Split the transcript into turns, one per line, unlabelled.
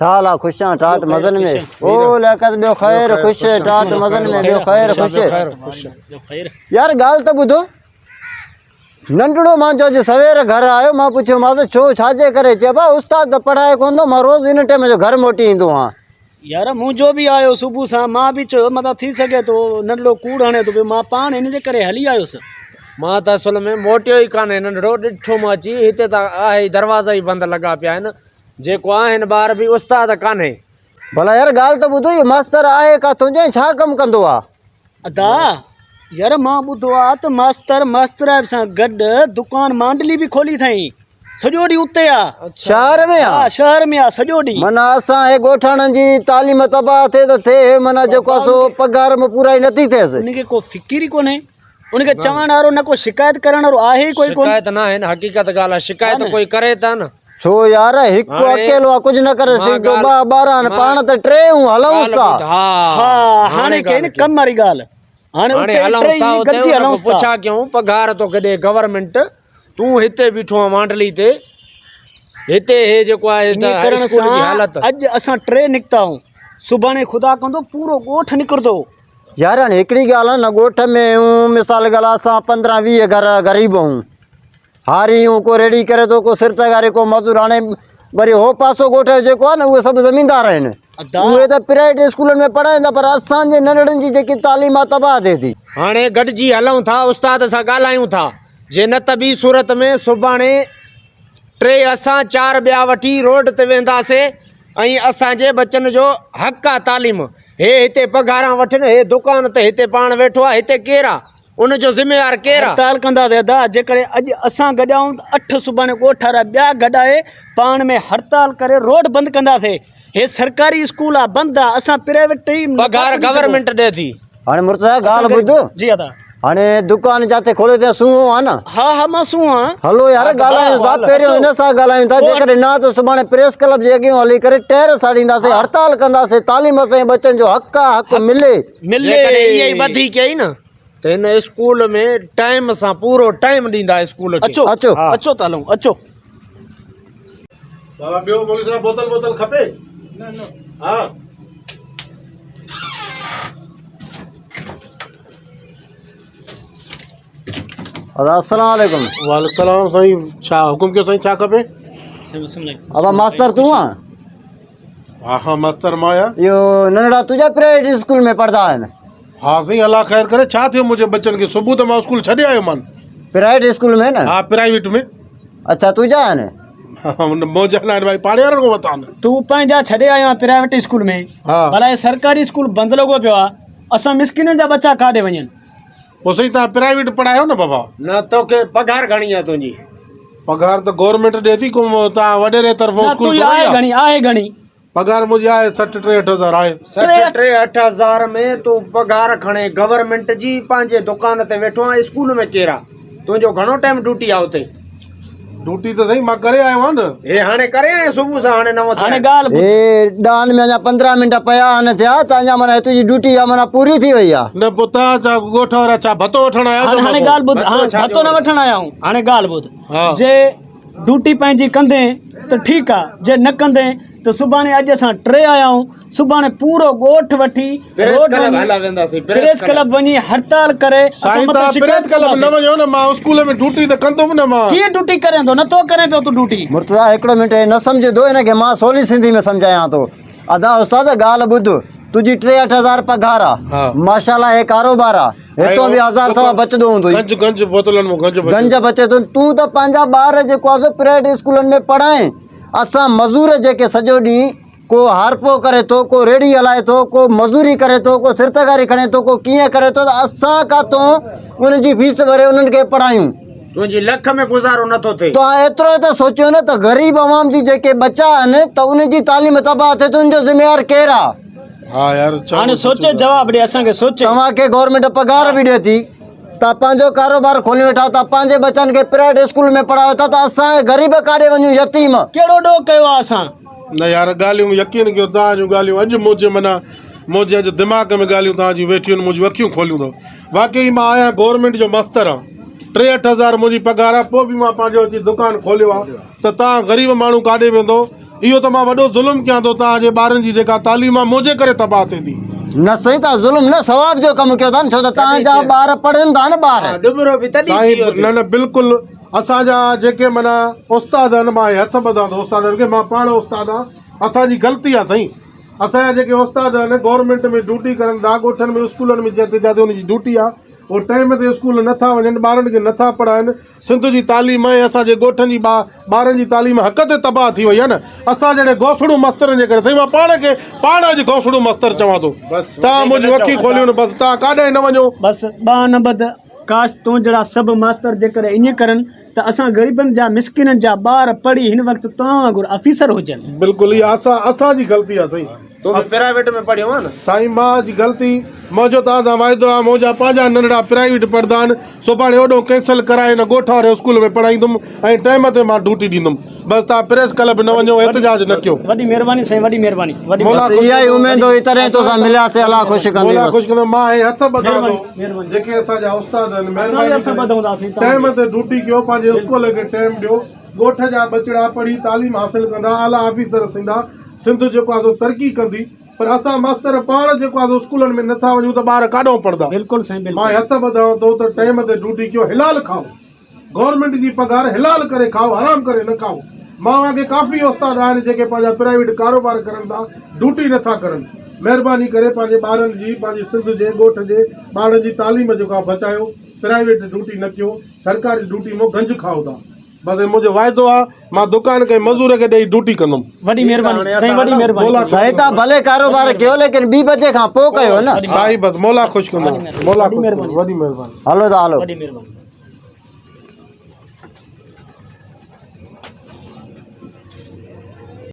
साला खुश आ टाट मजन में ओ लेकत बियो खैर खुश टाट मजन में बियो खैर खुश यार गाल त बुधो नंढड़ो मां जो सवेरे घर आयो मां पूछो मां छो छाजे करे चे बा उस्ताद पढ़ाए कोन दो मां रोज इन टाइम जो घर मोटी इंदो हां
यार मुझो भी आयो सुबह सा मां भी चो मतलब थी सके तो नंढड़ो कूड़ हणे तो मां पान इन जे करे हली आयो स
मां त असल में मोटियो ही काने नंढड़ो डिठो मां अची हिते त आहे दरवाजा ही बंद लगा पिया आहिनि जेको आहिनि ॿार बि उस्ताद कान्हे
भला यार गाल त ॿुधो ये मास्टर आहे का तुंहिंजे छा कम कंदो आ
अदा यार मां ॿुधो आहे त मास्तर सां गॾु दुकान मांडली भी खोली अथई सॼो ॾींहुं उते आहे
शहर में
हा शहर में आहे सॼो ॾींहुं
माना असां हे ॻोठाणनि जी तालीम तबाह थिए त थिए माना जेको आहे सो पगार में पूरा ई नथी थिएसि
उनखे को फिकिर ई कोन्हे उनखे चवण वारो न को शिकायत करण वारो आहे ई कोई कोन
शिकायत न आहे न हक़ीक़त ॻाल्हि आहे शिकायत कोई करे था न
छो यार हिकु अकेलो आहे कुझु न करे सघंदो ॿ ॿार आहिनि पाण त टे हलूं था
हा हाणे कई न कम वारी ॻाल्हि हाणे
हलूं पुछा कयूं पगार तो कॾे गवर्नमेंट तूं हिते बीठो आहे मांडली ते हिते हे जेको आहे स्कूल जी हालत
अॼु असां टे निकिता आहियूं सुभाणे ख़ुदा कंदो पूरो ॻोठ निकिरंदो
यार हाणे हिकिड़ी ॻाल्हि आहे न ॻोठ में मिसाल ॻाल्हि असां 15-20 घर ग़रीब आहियूं हारी को रेडी करे तो को सिरतगारी को मजूर हाणे वरी हो पासो ॻोठ जेको आहे न उहे सभु ज़मीनदार आहिनि उहे त प्राइवेट स्कूलनि में पढ़ाइनि था पर असांजे नंढड़नि जी जेकी तालीम आहे तबाह थिए थी
हाणे गॾिजी हलूं था उस्ताद सां ॻाल्हायूं था जे न त ॿी सूरत में सुभाणे 3 असां 4 ॿिया वठी रोड ते वेंदासीं ऐं असांजे बचनि जो हक़ आहे तालीम हे हिते पघारां वठनि हे दुकान ते हिते पाण वेठो आहे हिते केरु आहे उनजो ज़िम्मेवार केरु आहे
हड़ताल कंदासीं अदा जेकॾहिं अॼु असां गॾाऊं 8 सुभाणे ॻोठ वारा ॿिया गॾाए पाण में हड़ताल करे रोड बंदि कंदासीं हे सरकारी स्कूल आहे बंदि आहे असां प्राइवेट ई
पघार गवर्नमेंट ॾे थी
हाणे मुर्तज़ा ॻाल्हि ॿुध
जी अदा
हाणे दुकान जाते खोले ते सूंहो आहे न
हा मां सूंहो आहियां
हलो यार ॻाल्हायूं था पहिरियों हिन सां ॻाल्हायूं था जेकॾहिं न त सुभाणे प्रेस क्लब जे अॻियां हली करे टेर साड़ींदासीं हड़ताल कंदासीं तालीम असांजे बच्चनि जो हक़ आहे हक़ मिले
इहा ई ॿधी कई न त हिन स्कूल में टाइम सां पूरो टाइम ॾींदा स्कूल खे
अचो अचो अचो त हलूं अचो
बाबा ॿियो मौलवी साहब बोतल खपे न हा
अस्सलाम वालेकुम
वालेकुम सलाम साईं छा हुकुम कयो साईं छा खपे
अब मास्टर तूं आहे
हा मास्टर मां आहियां
इहो नंढड़ा तुंहिंजा प्राइवेट स्कूल में पढ़ंदा आहिनि
हा साईं अल्लाह ख़ैर करे छा थियो मुंहिंजे बच्चनि खे सुबुह त मां स्कूल छॾे आयो मान
प्राइवेट स्कूल में न
हा प्राइवेट में
अच्छा तुंहिंजा आहिनि
मौज न आहिनि भाई पाड़े वारनि खां वरिता आहिनि
तूं पंहिंजा छॾे आयो आहे प्राइवेट स्कूल में भला हे सरकारी स्कूल बंदि लॻो पियो आहे असां मिसकिननि जा बच्चा काॾे वञनि
पोइ साईं तव्हां प्राइवेट पढ़ायो न बाबा
न तोखे पघार घणी आहे तुंहिंजी
पघार त गवर्नमेंट ॾे थी तव्हां वॾेरे तरफ़ों स्कूल
आहे घणी
पघार मुंहिंजी आहे 60-63 आहे
60-63 में तूं पघार खणे गवर्नमेंट जी पंहिंजे दुकान ते वेठो आहे स्कूल में केरु आहे तुंहिंजो घणो टाइम ड्यूटी आहे उते
ड्यूटी त साईं मां करे आयो आहियां न
हे हाणे करे आयो सुबुह सां हाणे नवो
हाणे ॻाल्हि
हे डान में अञा 15 मिंट पिया आहिनि थिया त अञा माना तुंहिंजी ड्यूटी आहे माना पूरी थी वई आहे
न पोइ तव्हां छा ॻोठ वारा छा भतो वठण आया
हाणे ॻाल्हि ॿुध भतो न वठण आया आहियूं हाणे ॻाल्हि ॿुध जे ड्यूटी पंहिंजी कंदे त ठीकु आहे जे न कंदे त सुभाणे अॼु असां 3 आया आहियूं सुभाणे पूरो ॻोठ वठी प्रेस क्लब वञी हड़ताल करे
प्रेस क्लब न वञो न मां स्कूल में ड्यूटी त कंदुमि न मां
कीअं ड्यूटी करे थो नथो करे पियो तूं ड्यूटी
मुर्तज़ा हिकिड़ो मिंट न सम्झंदो हिनखे मां सवली सिंधी में सम्झायां थो अदा उस्ताद ॻाल्हि ॿुध तुंहिंजी 63,000 पघार आहे माशाल्लाह हे कारोबार आहे हितो बि 1000 सवा बचंदो हूंदो
गंज बोतलनि में
गंज बचे थो तूं त पंहिंजा ॿार जेको आहे प्राइवेट स्कूलनि में पढ़ाए असां मज़ूर जेके सॼो ॾींहुं को हारपो करे थो को रेड़ी हलाए थो को मज़ूरी करे थो को सिरतगारी खणे थो को कीअं करे थो त असां काथों उनजी फीस भरे उन्हनि खे पढ़ायूं
तुंहिंजी लख में गुज़ारो नथो थिए
तव्हां एतिरो त सोचियो न त ग़रीब अवाम जी जेके बच्चा आहिनि त उनजी तालीम तबाह थिए त उनजो ज़िम्मेवार केरु आहे
हा यार
हाणे सोचे जवाब ॾे असांखे सोचे
तव्हांखे गवर्नमेंट पघार बि ॾिए थी तव्हां पंहिंजो कारोबार खोले वेठा तव्हां पंहिंजे बच्चनि खे प्राइवेट स्कूल में पढ़ायो था त असां ग़रीब काॾे वञूं यतीम
कहिड़ो ॾोह कयो आहे असां
न यार ॻाल्हियूं यकीन कयो तव्हां जूं ॻाल्हियूं अॼु मुंहिंजे माना मुंहिंजे अॼु दिमाग़ में ॻाल्हियूं तव्हांजी वेठियूं आहिनि मुंहिंजी अखियूं खोलियूं अथव वाक़ई मां आहियां गवर्नमेंट जो मास्तर आहियां 63,000 मुंहिंजी पघार आहे पोइ बि मां पंहिंजो अची दुकानु खोलियो आहे त तव्हां ग़रीब माण्हू काॾे वेंदो इहो त मां वॾो ज़ुल्म कयां थो तव्हांजे ॿारनि जी जेका तालीम आहे मुंहिंजे करे तबाह थिए थी।
न सही था ज़ुल्म न सवाब जो कमु कयो था न, छो त तव्हांजा ॿार पढ़नि था न ॿार।
दुबरो बि तॾहिं
साईं
थियो
न न बिल्कुलु असांजा जेके माना उस्ताद आहिनि, मां हथ ॿधां थो उस्तादनि खे, मां पाण उस्ताद आहियां। असांजी ग़लती आहे साईं, असांजा जेके उस्ताद आहिनि गवर्नमेंट में ड्यूटी करनि था, ॻोठनि में स्कूलनि में जिते जिते हुनजी ड्यूटी आहे, उहो टाइम ते स्कूल नथा वञनि, ॿारनि खे नथा पढ़ाइनि। सिंध जी तालीम ऐं असांजे ॻोठनि जी ॿारनि जी तालीम हक़ ते तबाह थी वई आहे न। असां जहिड़े घोसड़ू मस्तरनि जे करे साईं, मां पाण खे पाण अॼु घोसड़ू मस्तर चवां थो। तव्हां मुंहिंजी अखी खोलियूं न, बसि तव्हां काॾे न वञो।
बस ॿ न बद काश तूं जहिड़ा सभु मास्तर जेकर ईअं करनि त असां ग़रीबनि जा मिसकिननि जा ॿार पढ़ी हिन वक़्तु तव्हां वांगुरु ऑफिसर हुजनि।
बिल्कुलु इहा असांजी ग़लती आहे साईं।
तूं बि प्राइवेट में पढ़ियो आहे न
साईं, मां जी ग़लती मुंहिंजो तव्हां सां वाइदो आहे, मुंहिंजा पंहिंजा नंढड़ा प्राइवेट पढ़ंदा आहिनि, सुभाणे ओॾो कैंसिल कराए न ॻोठ वारे स्कूल में पढ़ाईंदुमि ऐं टाइम ते मां ड्यूटी ॾींदुमि। बसि तव्हां प्रेस क्लब न वञो, एहतजाज न कयो।
वॾी महिरबानी साईं, वॾी महिरबानी, वॾी
मौला
बस इहा ई उमेद हुई, तॾहिं तोसां मिलियासीं, अलाह ख़ुशि कंदी
मौला
बसि।
ख़ुशि कंदो। मां हे हथ ॿधां थो
महिरबानी।
जेके असांजा उस्ताद आहिनि,
असां हथ ॿधूंदासीं
महिरबानी टाइम ते ड्यूटी कयो, पंहिंजे स्कूल खे टाइम ॾियो। ॻोठ जा बचड़ा पढ़ी तालीम हासिल कंदा, आला ऑफिसर थींदा, सिंध जेको आहे सो तरक़ी कंदी। पर असां मास्तर पाण जेको आहे स्कूलनि में नथा वञूं त ॿार काॾों पढ़ंदा।
बिल्कुलु साईं, बिल्कुलु।
मां हथ ॿधां थो त टाइम ते ड्यूटी कयो, हिलाल खाओ, गवर्नमेंट जी पघार हिलाल करे खाओ, आराम करे न खाओ। मां वांगुरु काफ़ी उस्ताद आहिनि जेके पंहिंजा प्राइवेट कारोबार करनि था, ड्यूटी नथा करनि। महिरबानी करे पंहिंजे ॿारनि जी, पंहिंजी सिंध जे ॻोठ जे ॿारनि जी तालीम जेको आहे बचायो, प्राइवेट ड्यूटी न कयो, सरकारी ड्यूटी मां गंज खाओ था। बसि मुंहिंजो वाइदो आहे, मां दुकान खे मज़दूर खे ॾेई ड्यूटी कंदुमि।
वॾी महिरबानी साईं, वॾी महिरबानी।
साईं तव्हां भले कारोबार कयो, लेकिन 2 बजे खां पोइ कयो न।
साईं बसि मौला ख़ुशि कंदो, मौला
वॾी महिरबानी।
वॾी महिरबानी।
हलो त हलो।
वॾी महिरबानी।